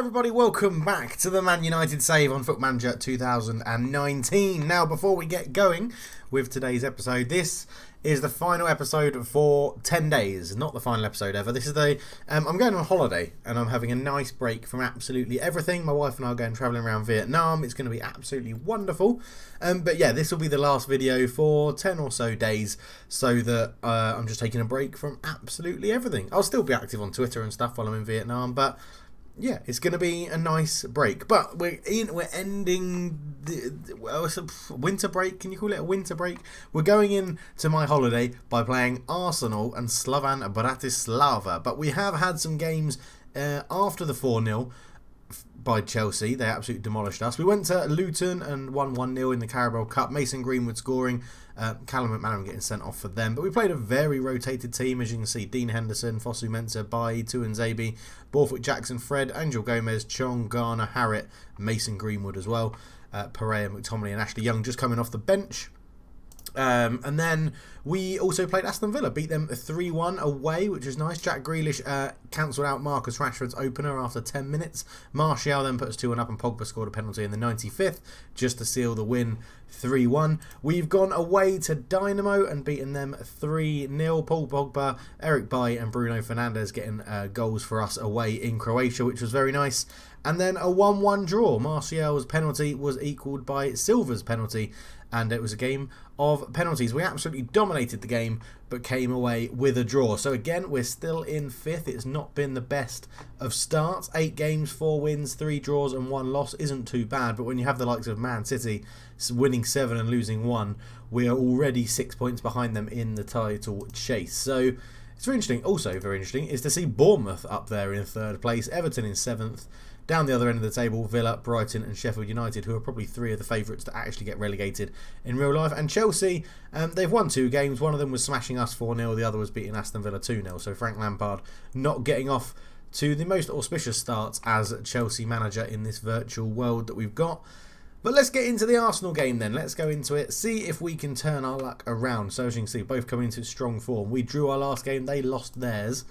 everybody, welcome back to the Man United Save on Football Manager 2019. Now, before we get going with today's episode, this is the final episode for 10 days. Not the final episode ever. This is I'm going on holiday and I'm having a nice break from absolutely everything. My wife and I are going travelling around Vietnam. It's going to be absolutely wonderful. But yeah, this will be the last video for 10 or so days so that I'm just taking a break from absolutely everything. I'll still be active on Twitter and stuff while I'm in Vietnam, but yeah, it's going to be a nice break. But we're ending it's a winter break. Can you call it a winter break? We're going into my holiday by playing Arsenal and Slovan Bratislava. But we have had some games after the 4-0 by Chelsea. They absolutely demolished us. We went to Luton and won 1-0 in the Carabao Cup. Mason Greenwood scoring. Callum McManaman getting sent off for them. But we played a very rotated team, as you can see. Dean Henderson, Fosu Mensah, Bailly, Tuanzebe, Borthwick Jackson, Fred, Angel Gomez, Chong, Garner, Harriet, Mason Greenwood as well. Pereira, McTominay and Ashley Young just coming off the bench. And then we also played Aston Villa, beat them 3-1 away, which is nice. Jack Grealish cancelled out Marcus Rashford's opener after 10 minutes. Martial then put us 2-1 up and Pogba scored a penalty in the 95th just to seal the win 3-1. We've gone away to Dynamo and beaten them 3-0. Paul Pogba, Eric Bailly and Bruno Fernandes getting goals for us away in Croatia, which was very nice. And then a 1-1 draw. Martial's penalty was equalled by Silva's penalty, and it was a game of penalties. We absolutely dominated the game, but came away with a draw. So again, we're still in 5th. It's not been the best of starts. 8 games, 4 wins, 3 draws and 1 loss isn't too bad. But when you have the likes of Man City winning 7 and losing 1, we are already 6 points behind them in the title chase. So it's very interesting. Also very interesting is to see Bournemouth up there in 3rd place, Everton in 7th. Down the other end of the table, Villa, Brighton and Sheffield United, who are probably 3 of the favourites to actually get relegated in real life. And Chelsea, they've won 2 games. One of them was smashing us 4-0. The other was beating Aston Villa 2-0. So Frank Lampard not getting off to the most auspicious starts as Chelsea manager in this virtual world that we've got. But let's get into the Arsenal game then. Let's go into it. See if we can turn our luck around. So as you can see, both coming into strong form. We drew our last game. They lost theirs.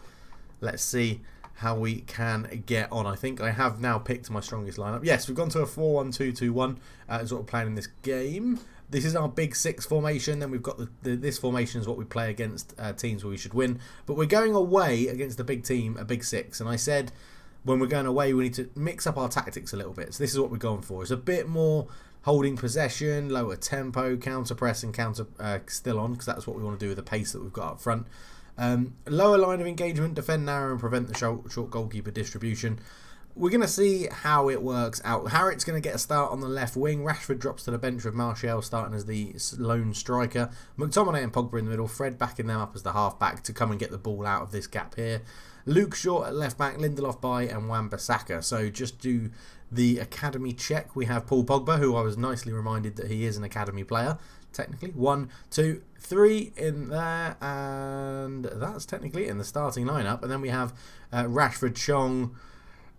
Let's see how we can get on. I think I have now picked my strongest lineup. Yes, we've gone to a 4-1-2-2-1 is what we're playing in this game. This is our big 6 formation. Then we've got this formation is what we play against teams where we should win. But we're going away against a big team, a big 6. And I said when we're going away, we need to mix up our tactics a little bit. So this is what we're going for. It's a bit more holding possession, lower tempo, counter press and counter still on, because that's what we want to do with the pace that we've got up front. Lower line of engagement, defend narrow and prevent the short goalkeeper distribution. We're going to see how it works out. Harriet's going to get a start on the left wing. Rashford drops to the bench with Martial starting as the lone striker. McTominay and Pogba in the middle. Fred backing them up as the half-back to come and get the ball out of this gap here. Luke Shaw at left-back, Lindelof, Bailly and Wan-Bissaka. So just do the academy check. We have Paul Pogba, who I was nicely reminded that he is an academy player. Technically 1, 2, 3 in there, and that's technically in the starting lineup. And then we have Rashford, Chong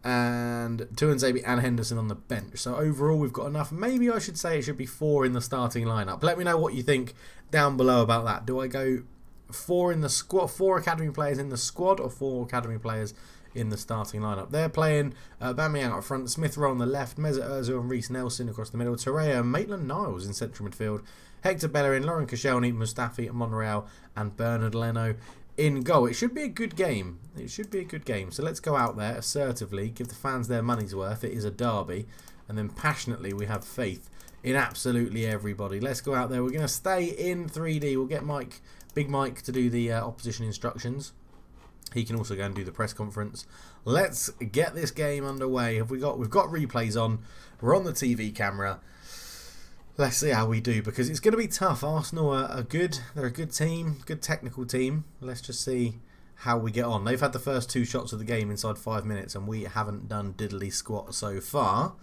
and Tuanzebe and Henderson on the bench. So overall we've got enough. Maybe I should say it should be 4 in the starting lineup. Let me know what you think down below about that. Do I go 4 in the squad, 4 academy players in the squad, or 4 academy players in the starting lineup? They're playing Aubameyang up front, Smith Rowe on the left, Mesut Ozil and Reece Nelson across the middle, Torreira and Maitland-Niles in central midfield, Hector Bellerin, Lauren Koscielny, Mustafi, Monreal and Bernard Leno in goal. It should be a good game. It should be a good game. So let's go out there assertively, give the fans their money's worth. It is a derby. And then passionately we have faith in absolutely everybody. Let's go out there. We're going to stay in 3D. We'll get Big Mike to do the opposition instructions. He can also go and do the press conference. Let's get this game underway. We've got replays on. We're on the TV camera. Let's see how we do, because it's going to be tough. Arsenal are good. They're a good team, good technical team. Let's just see how we get on. They've had the first 2 shots of the game inside 5 minutes, and we haven't done diddly squat so far.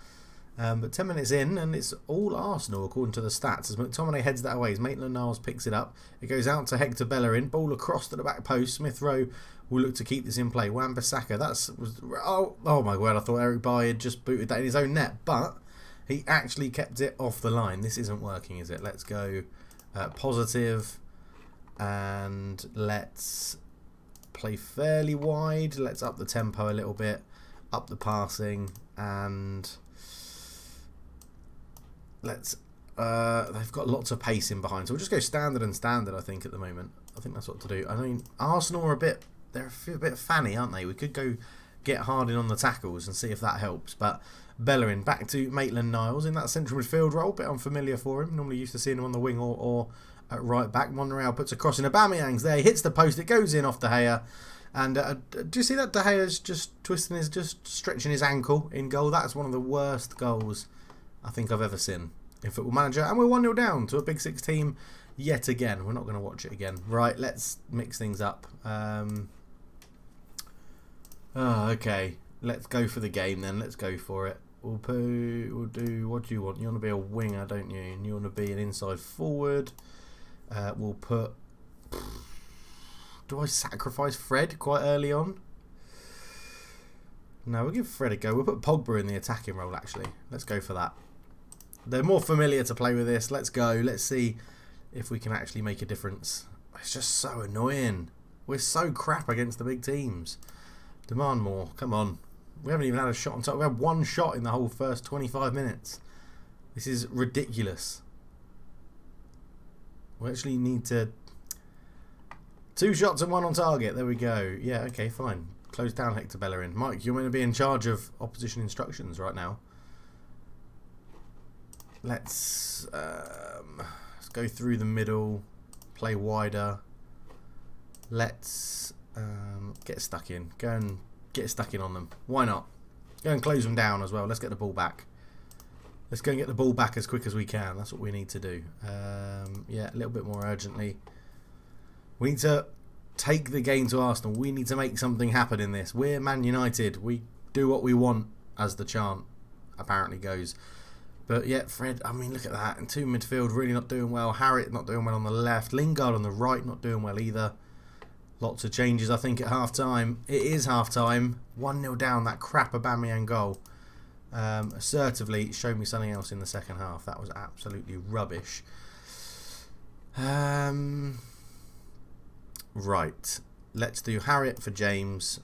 But 10 minutes in, and it's all Arsenal according to the stats. As McTominay heads that away, as Maitland-Niles picks it up. It goes out to Hector Bellerin. Ball across to the back post. Smith Rowe will look to keep this in play. Wan-Bissaka. Oh my word! I thought Eric Bailly had just booted that in his own net, but he actually kept it off the line. This isn't working, is it? Let's go positive, and let's play fairly wide. Let's up the tempo a little bit. up the passing, and let's. They've got lots of pace in behind, so we'll just go standard and standard. I think at the moment, I think that's what to do. I mean, Arsenal are they're a bit fanny, aren't they? We could go get hard in on the tackles and see if that helps. But Bellerin back to Maitland-Niles in that central midfield role, bit unfamiliar for him. Normally used to seeing him on the wing or at right back. Monreal puts a cross in. Aubameyang's there, he hits the post, it goes in off De Gea. And do you see that De Gea's just stretching his ankle in goal? That's one of the worst goals I think I've ever seen in Football Manager. And we're 1-0 down to a Big Six team yet again. We're not going to watch it again. Right, let's mix things up. Okay. Let's go for the game then. Let's go for it. We'll do, what do you want? You want to be a winger, don't you? And you want to be an inside forward. We'll put... Do I sacrifice Fred quite early on? No, we'll give Fred a go. We'll put Pogba in the attacking role, actually. Let's go for that. They're more familiar to play with this. Let's go. Let's see if we can actually make a difference. It's just so annoying. We're so crap against the big teams. Demand more. Come on. We haven't even had a shot on top. We had one shot in the whole first 25 minutes. This is ridiculous. We actually need to... 2 shots and 1 on target. There we go. Yeah, okay, fine. Close down Hector Bellerin. Mike, you're going to be in charge of opposition instructions right now. Let's go through the middle. Play wider. Let's get stuck in. Go and get stuck in on them. Why not? Go and close them down as well. Let's get the ball back. Let's go and get the ball back as quick as we can. That's what we need to do. Yeah, a little bit more urgently. We need to take the game to Arsenal. We need to make something happen in this. We're Man United. We do what we want, as the chant apparently goes. But yeah, Fred, I mean, look at that. And 2 midfield really not doing well. Harriet not doing well on the left. Lingard on the right not doing well either. Lots of changes, I think, at half-time. It is half-time. 1-0 down. That crap Aubameyang goal. Assertively showed me something else in the second half. That was absolutely rubbish. Right, let's do Harriet for James,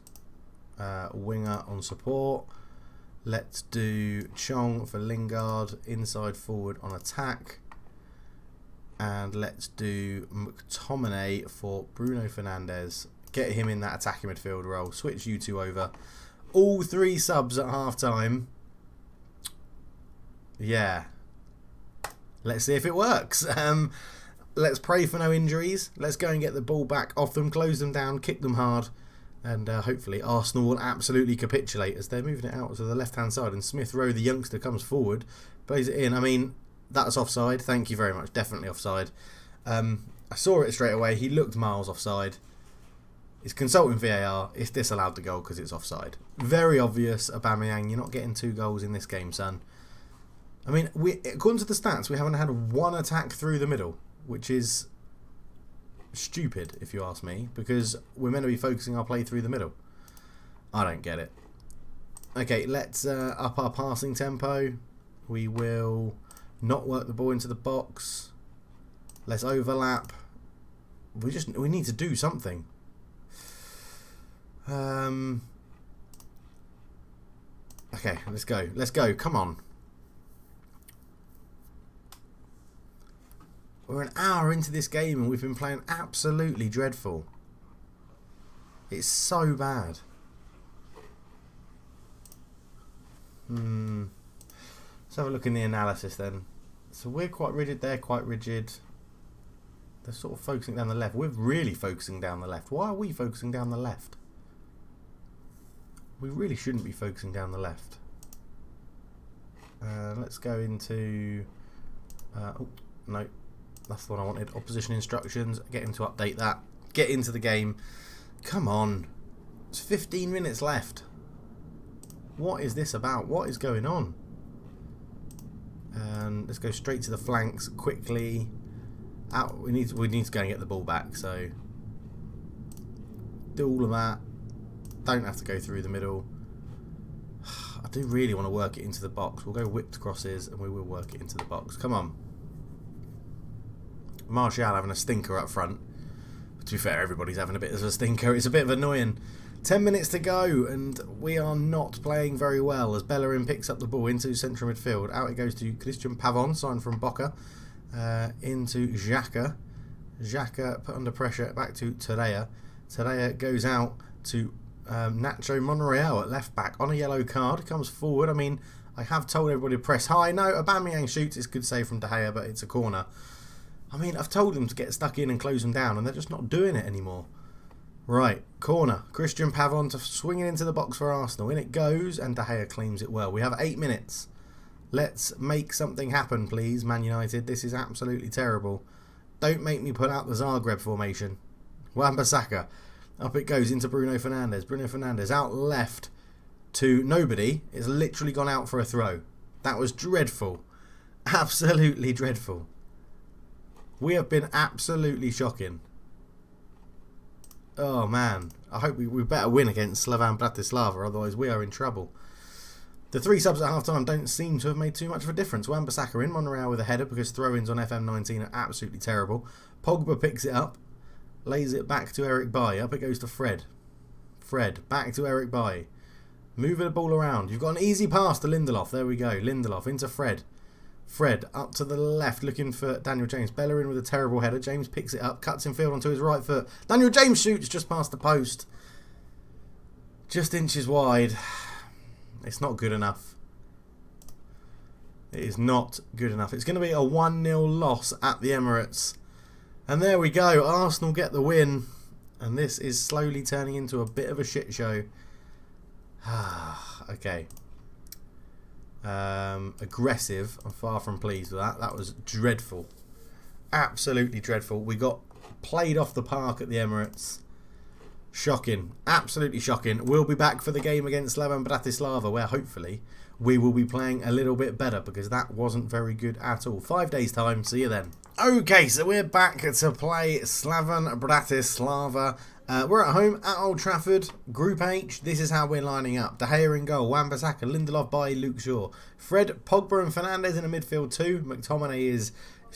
winger on support. Let's do Chong for Lingard, inside forward on attack. And let's do McTominay for Bruno Fernandes. Get him in that attacking midfield role. Switch you two over. All 3 subs at half time. Yeah. Let's see if it works. Let's pray for no injuries. Let's go and get the ball back off them, close them down, kick them hard, and hopefully Arsenal will absolutely capitulate as they're moving it out to the left-hand side. And Smith Rowe, the youngster, comes forward, plays it in. I mean, that's offside. Thank you very much. Definitely offside. I saw it straight away. He looked miles offside. He's consulting VAR. It's disallowed the goal because it's offside. Very obvious, Aubameyang. You're not getting 2 goals in this game, son. I mean, according to the stats, we haven't had 1 attack through the middle, which is stupid, if you ask me, because we're meant to be focusing our play through the middle. I don't get it. Okay, let's up our passing tempo. We will not work the ball into the box. Let's overlap. We need to do something. Okay, let's go. Let's go. Come on. We're an hour into this game and we've been playing absolutely dreadful. It's so bad. Let's have a look in the analysis then. So we're quite rigid, they're quite rigid. They're sort of focusing down the left. We're really focusing down the left. Why are we focusing down the left? We really shouldn't be focusing down the left. Let's go into... oh, no. That's the one I wanted. Opposition instructions. Get him to update that. Get into the game. Come on. It's 15 minutes left. What is this about? What is going on? Let's go straight to the flanks quickly. Out. We need to go and get the ball back. So do all of that. Don't have to go through the middle. I do really want to work it into the box. We'll go whipped crosses and we will work it into the box. Come on. Martial having a stinker up front. To be fair, everybody's having a bit of a stinker. It's a bit of annoying. 10 minutes to go, and we are not playing very well as Bellerin picks up the ball into central midfield. Out it goes to Christian Pavon, signed from Boca, into Xhaka. Xhaka put under pressure, back to Torreira. Torreira goes out to Nacho Monreal at left back on a yellow card. Comes forward. I mean, I have told everybody to press high. No, Aubameyang shoots. It's a good save from De Gea, but it's a corner. I mean, I've told them to get stuck in and close them down, and they're just not doing it anymore. Right, corner. Christian Pavon to swing it into the box for Arsenal. In it goes, and De Gea claims it well. We have 8 minutes. Let's make something happen, please, Man United. This is absolutely terrible. Don't make me put out the Zagreb formation. Wan-Bissaka. Up it goes into Bruno Fernandes. Bruno Fernandes out left to nobody. It's literally gone out for a throw. That was dreadful. Absolutely dreadful. We have been absolutely shocking. Oh man, I hope we better win against Slovan Bratislava, otherwise we are in trouble. The 3 subs at half time don't seem to have made too much of a difference. Wan-Bissaka in, Monreal with a header because throw-ins on FM19 are absolutely terrible. Pogba picks it up, lays it back to Eric Bailly. Up it goes to Fred. Fred, back to Eric Bailly. Moving the ball around. You've got an easy pass to Lindelof. There we go. Lindelof into Fred. Fred up to the left looking for Daniel James. Bellerin with a terrible header. James picks it up, cuts in field onto his right foot. Daniel James shoots just past the post. Just inches wide. It's not good enough. It is not good enough. It's going to be a 1-0 loss at the Emirates. And there we go. Arsenal get the win. And this is slowly turning into a bit of a shit show. Okay. Aggressive. I'm far from pleased with that. That was dreadful. Absolutely dreadful. We got played off the park at the Emirates. Shocking. Absolutely shocking. We'll be back for the game against Slovan Bratislava, where hopefully we will be playing a little bit better, because that wasn't very good at all. 5 days time. See you then. Okay, so we're back to play Slovan Bratislava. We're at home at Old Trafford, Group H. This is how we're lining up. De Gea in goal, Wan-Bissaka, Lindelof, Bailly, Luke Shaw. Fred, Pogba and Fernandes in the midfield too. McTominay is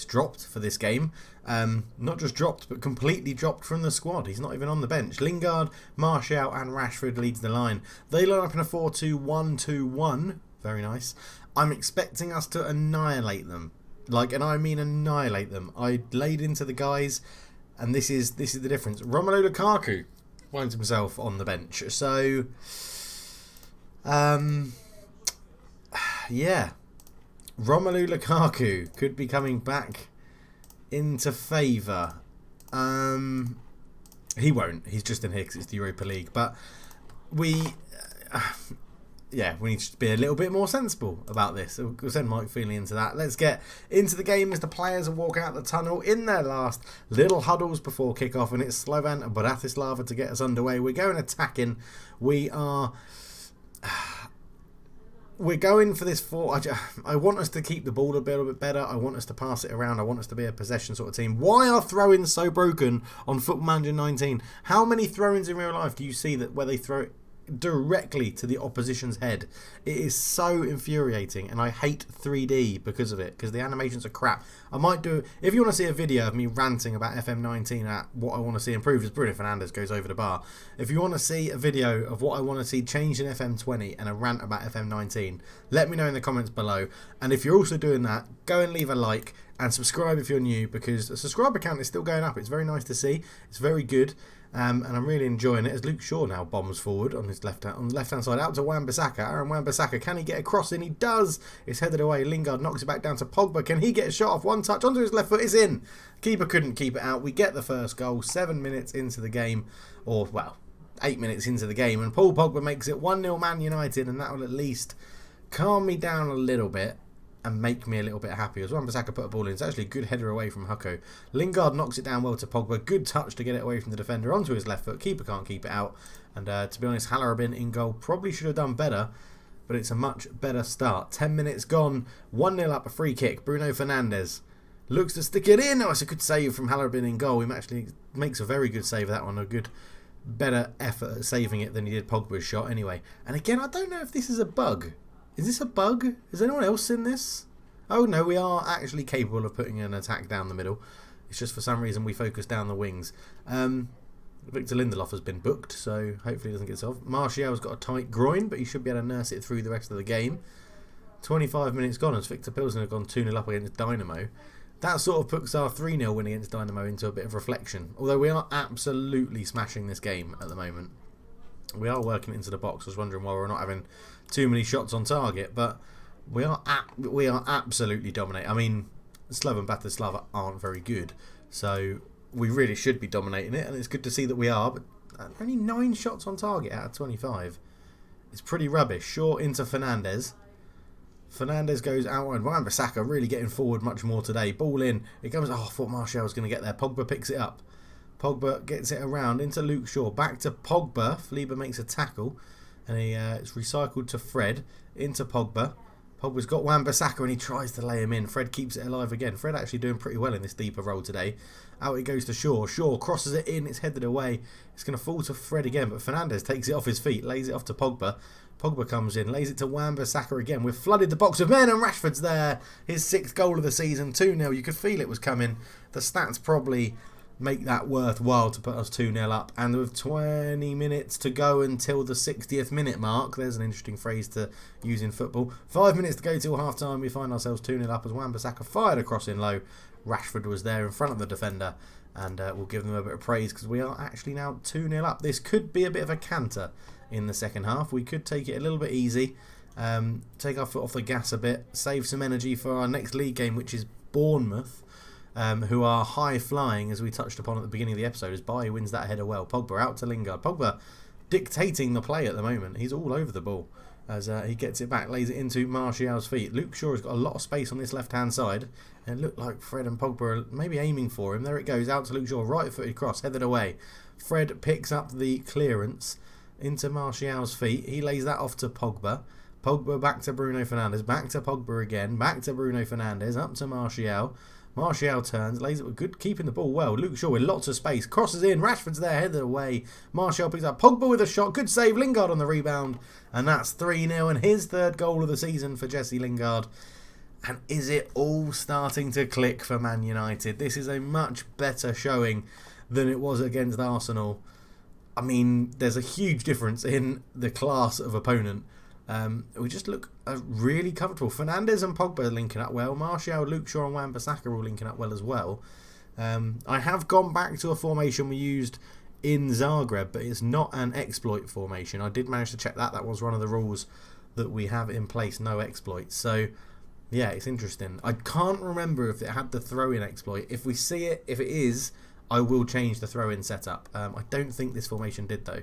dropped for this game. Not just dropped, but completely dropped from the squad. He's not even on the bench. Lingard, Martial and Rashford leads the line. They line up in a 4-2-1-2-1. Very nice. I'm expecting us to annihilate them. And I mean annihilate them. I laid into the guys, and this is the difference. Romelu Lukaku finds himself on the bench. So, yeah. Romelu Lukaku could be coming back into favour. He won't. He's just in here because it's the Europa League. But we need to be a little bit more sensible about this. We'll send Mike Feely into that. Let's get into the game as the players walk out the tunnel in their last little huddles before kick-off. And it's Slovan Bratislava to get us underway. We're going attacking. We're going for this I want us to keep the ball a little bit better. I want us to pass it around. I want us to be a possession sort of team. Why are throw-ins so broken on Football Manager 19? How many throw-ins in real life do you see where they throw it directly to the opposition's head? It is so infuriating, and I hate 3D because of it, because the animations are crap. I might do, if you want to see a video of me ranting about FM19 at what I want to see improved, as Bruno Fernandes goes over the bar. If you want to see a video of what I want to see changed in FM20 and a rant about FM19, let me know in the comments below. And if you're also doing that, go and leave a like and subscribe if you're new, because the subscriber count is still going up. It's very nice to see. It's very good. And I'm really enjoying it as Luke Shaw now bombs forward on his left hand side out to Wan-Bissaka. Aaron Wan-Bissaka, can he get a cross in? He does. It's headed away. Lingard knocks it back down to Pogba. Can he get a shot off? One touch onto his left foot. It's in. Keeper couldn't keep it out. We get the first goal 7 minutes into the game, 8 minutes into the game, and Paul Pogba makes it 1-0 Man United, and that will at least calm me down a little bit and make me a little bit happy. As Wan-Bissaka put a ball in, it's actually a good header away from Hucko. Lingard knocks it down well to Pogba. Good touch to get it away from the defender onto his left foot. Keeper can't keep it out. And to be honest, Hallerabin in goal probably should have done better, but it's a much better start. 10 minutes gone, 1-0 up, a free kick. Bruno Fernandes looks to stick it in. Oh, it's a good save from Hallerabin in goal. He actually makes a very good save of that one. Better effort at saving it than he did Pogba's shot anyway. And again, I don't know if this is a bug. Is this a bug? Is anyone else seen this? Oh no, we are actually capable of putting an attack down the middle. It's just for some reason we focus down the wings. Victor Lindelof has been booked, so hopefully he doesn't get off. Martial's got a tight groin, but he should be able to nurse it through the rest of the game. 25 minutes gone as Victor Pilsen have gone 2-0 up against Dynamo. That sort of puts our 3-0 win against Dynamo into a bit of reflection. Although we are absolutely smashing this game at the moment. We are working it into the box. I was wondering why we're not having too many shots on target, but we are absolutely dominating. I mean, Slovan Bratislava aren't very good, so we really should be dominating it, and it's good to see that we are, but only 9 shots on target out of 25. It's pretty rubbish. Shaw into Fernandes. Fernandes goes out and Wan-Bissaka really getting forward much more today. Ball in. It comes. Oh, I thought Martial was going to get there. Pogba picks it up. Pogba gets it around into Luke Shaw. Back to Pogba. Fleber makes a tackle. And it's recycled to Fred. Into Pogba. Pogba's got Wan-Bissaka and he tries to lay him in. Fred keeps it alive again. Fred actually doing pretty well in this deeper role today. Out it goes to Shaw. Shaw crosses it in. It's headed away. It's going to fall to Fred again. But Fernandes takes it off his feet. Lays it off to Pogba. Pogba comes in, lays it to Wan-Bissaka again. We've flooded the box with men and Rashford's there. His 6th goal of the season, 2-0. You could feel it was coming. The stats probably make that worthwhile to put us 2-0 up. And with 20 minutes to go until the 60th minute mark, there's an interesting phrase to use in football. 5 minutes to go till half time. We find ourselves 2-0 up as Wan-Bissaka fired across in low. Rashford was there in front of the defender. And we'll give them a bit of praise because we are actually now 2-0 up. This could be a bit of a canter in the second half. We could take it a little bit easy, take our foot off the gas a bit, save some energy for our next league game, which is Bournemouth, who are high flying, as we touched upon at the beginning of the episode, as Bailly wins that header well. Pogba out to Lingard. Pogba dictating the play at the moment. He's all over the ball as he gets it back, lays it into Martial's feet. Luke Shaw has got a lot of space on this left hand side, and it looked like Fred and Pogba are maybe aiming for him. There it goes, out to Luke Shaw, right footed cross, headed away. Fred picks up the clearance into Martial's feet. He lays that off to Pogba. Pogba back to Bruno Fernandes. Back to Pogba again. Back to Bruno Fernandes. Up to Martial. Martial turns. Lays it with good. Keeping the ball well. Luke Shaw with lots of space. Crosses in. Rashford's there. Headed away. Martial picks up. Pogba with a shot. Good save. Lingard on the rebound. And that's 3-0. And his 3rd goal of the season for Jesse Lingard. And is it all starting to click for Man United? This is a much better showing than it was against Arsenal. I mean, there's a huge difference in the class of opponent. We just look really comfortable. Fernandes and Pogba are linking up well. Martial, Luke Shaw and Wan-Bissaka are all linking up well as well. I have gone back to a formation we used in Zagreb, but it's not an exploit formation. I did manage to check that. That was one of the rules that we have in place, no exploits. So, yeah, it's interesting. I can't remember if it had the throw-in exploit. If we see it, if it is, I will change the throw-in setup. I don't think this formation did though.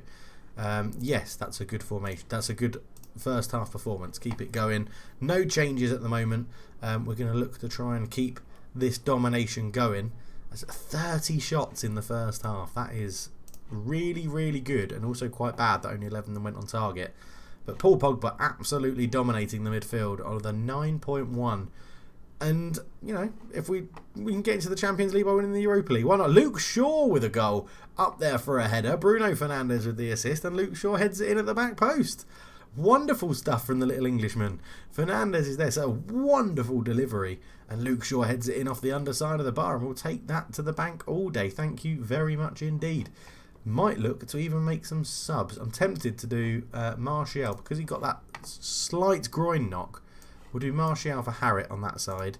Yes, that's a good formation. That's a good first half performance. Keep it going. No changes at the moment. We're going to look to try and keep this domination going. That's 30 shots in the first half. That is really, really good, and also quite bad that only 11 of them went on target. But Paul Pogba absolutely dominating the midfield on the 9.1. And, you know, if we can get into the Champions League by winning the Europa League, why not? Luke Shaw with a goal up there for a header. Bruno Fernandes with the assist, and Luke Shaw heads it in at the back post. Wonderful stuff from the little Englishman. Fernandes is there, so wonderful delivery. And Luke Shaw heads it in off the underside of the bar, and we'll take that to the bank all day. Thank you very much indeed. Might look to even make some subs. I'm tempted to do Martial, because he got that slight groin knock. We'll do Martial for Harrit on that side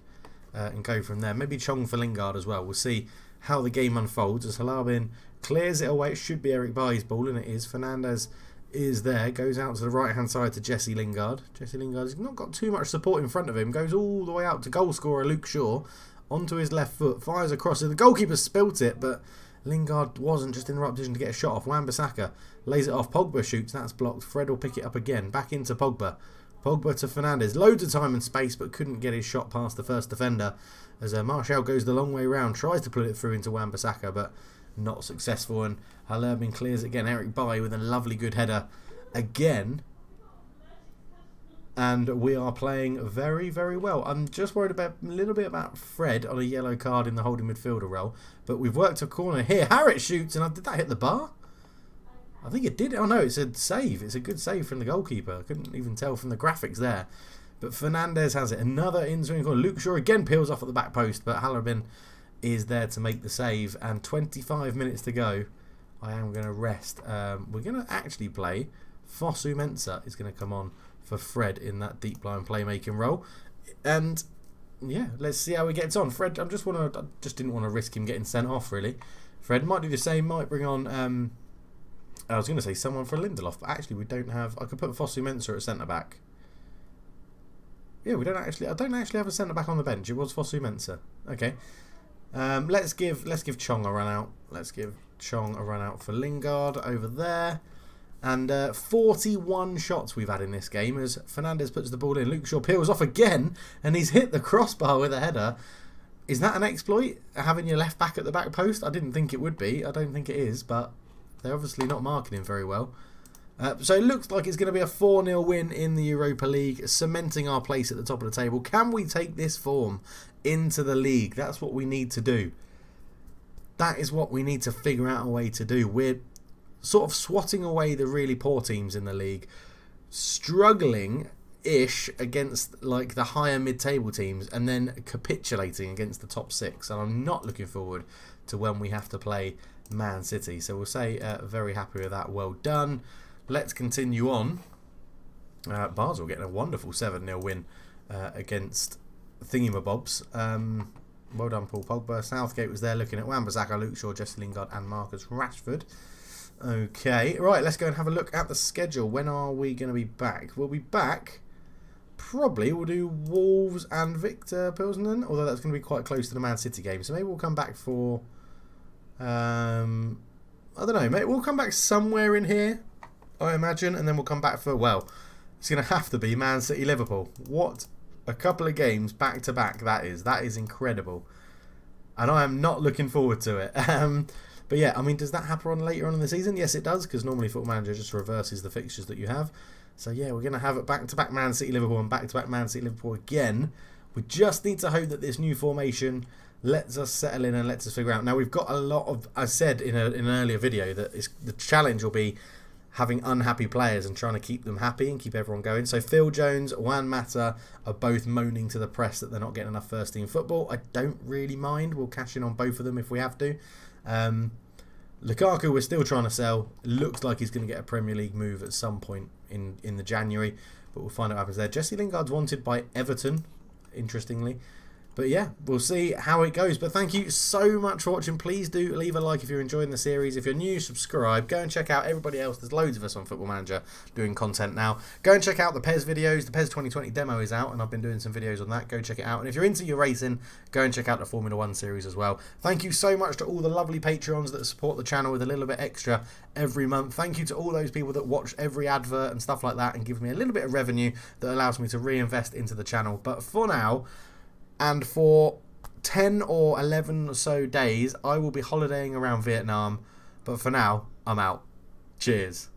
and go from there. Maybe Chong for Lingard as well. We'll see how the game unfolds as Halabin clears it away. It should be Eric Bailly's ball, and it is. Fernandes is there. Goes out to the right-hand side to Jesse Lingard. Jesse Lingard has not got too much support in front of him. Goes all the way out to goal scorer Luke Shaw. Onto his left foot. Fires across it. The goalkeeper spilt it, but Lingard wasn't just in the right position to get a shot off. Wan-Bissaka lays it off. Pogba shoots. That's blocked. Fred will pick it up again. Back into Pogba. Pogba to Fernandes. Loads of time and space, but couldn't get his shot past the first defender. As Martial goes the long way round. Tries to put it through into Wan-Bissaka, but not successful. And Halabin clears it again. Eric Bailly with a lovely good header again. And we are playing very, very well. I'm just worried about a little bit about Fred on a yellow card in the holding midfielder role. But we've worked a corner here. Harrit shoots, and did that hit the bar? I think it did. Oh no, it's a save. It's a good save from the goalkeeper. I couldn't even tell from the graphics there. But Fernandes has it. Another in-swing corner. Luke Shaw again peels off at the back post, but Halabin is there to make the save. And 25 minutes to go. I am going to rest. We're going to actually play Fosu Mensah is going to come on for Fred in that deep line playmaking role. And yeah, let's see how he gets on. Fred, I just didn't want to risk him getting sent off, really. Fred might do the same, might bring on I was going to say someone for Lindelof, but actually we don't have. I could put Fosu Mensah at centre back. Yeah, I don't actually have a centre back on the bench. It was Fosu Mensah. Okay. Let's give Chong a run out. Let's give Chong a run out for Lingard over there. And 41 shots we've had in this game as Fernandes puts the ball in. Luke Shaw peels off again, and he's hit the crossbar with a header. Is that an exploit, having your left back at the back post? I didn't think it would be. I don't think it is, but they're obviously not marking him very well. So it looks like it's going to be a 4-0 win in the Europa League, cementing our place at the top of the table. Can we take this form into the league? That's what we need to do. That is what we need to figure out a way to do. We're sort of swatting away the really poor teams in the league, struggling-ish against like the higher mid-table teams, and then capitulating against the top 6. And I'm not looking forward to when we have to play Man City. So we'll say very happy with that. Well done. Let's continue on. Basel getting a wonderful 7-0 win against Thingamabobs. Well done, Paul Pogba. Southgate was there looking at Wan-Bissaka, Luke Shaw, Jesse Lingard and Marcus Rashford. Okay, right, let's go and have a look at the schedule. When are we going to be back? We'll be back, probably, we'll do Wolves and Victor Pilsen, although that's going to be quite close to the Man City game. So maybe we'll come back for, I don't know, maybe we'll come back somewhere in here, I imagine, and then we'll come back for, well, it's going to have to be Man City Liverpool. What a couple of games back to back that is. That is incredible. And I am not looking forward to it. But yeah, I mean, does that happen on later on in the season? Yes, it does, because normally Football Manager just reverses the fixtures that you have. So yeah, we're going to have it back-to-back Man City Liverpool and back-to-back Man City Liverpool again. We just need to hope that this new formation lets us settle in and lets us figure out. Now, we've got a lot of, I said in an earlier video that the challenge will be having unhappy players and trying to keep them happy and keep everyone going. So Phil Jones, Juan Mata are both moaning to the press that they're not getting enough first team football. I don't really mind. We'll cash in on both of them if we have to. Lukaku we're still trying to sell. Looks like he's going to get a Premier League move at some point in the January, but we'll find out what happens there. Jesse Lingard's wanted by Everton, interestingly. But yeah, we'll see how it goes. But thank you so much for watching. Please do leave a like if you're enjoying the series. If you're new, subscribe. Go and check out everybody else. There's loads of us on Football Manager doing content now. Go and check out the PES videos. The PES 2020 demo is out, and I've been doing some videos on that. Go check it out. And if you're into your racing, go and check out the Formula 1 series as well. Thank you so much to all the lovely Patreons that support the channel with a little bit extra every month. Thank you to all those people that watch every advert and stuff like that and give me a little bit of revenue that allows me to reinvest into the channel. But for now, and for 10 or 11 or so days, I will be holidaying around Vietnam. But for now, I'm out. Cheers.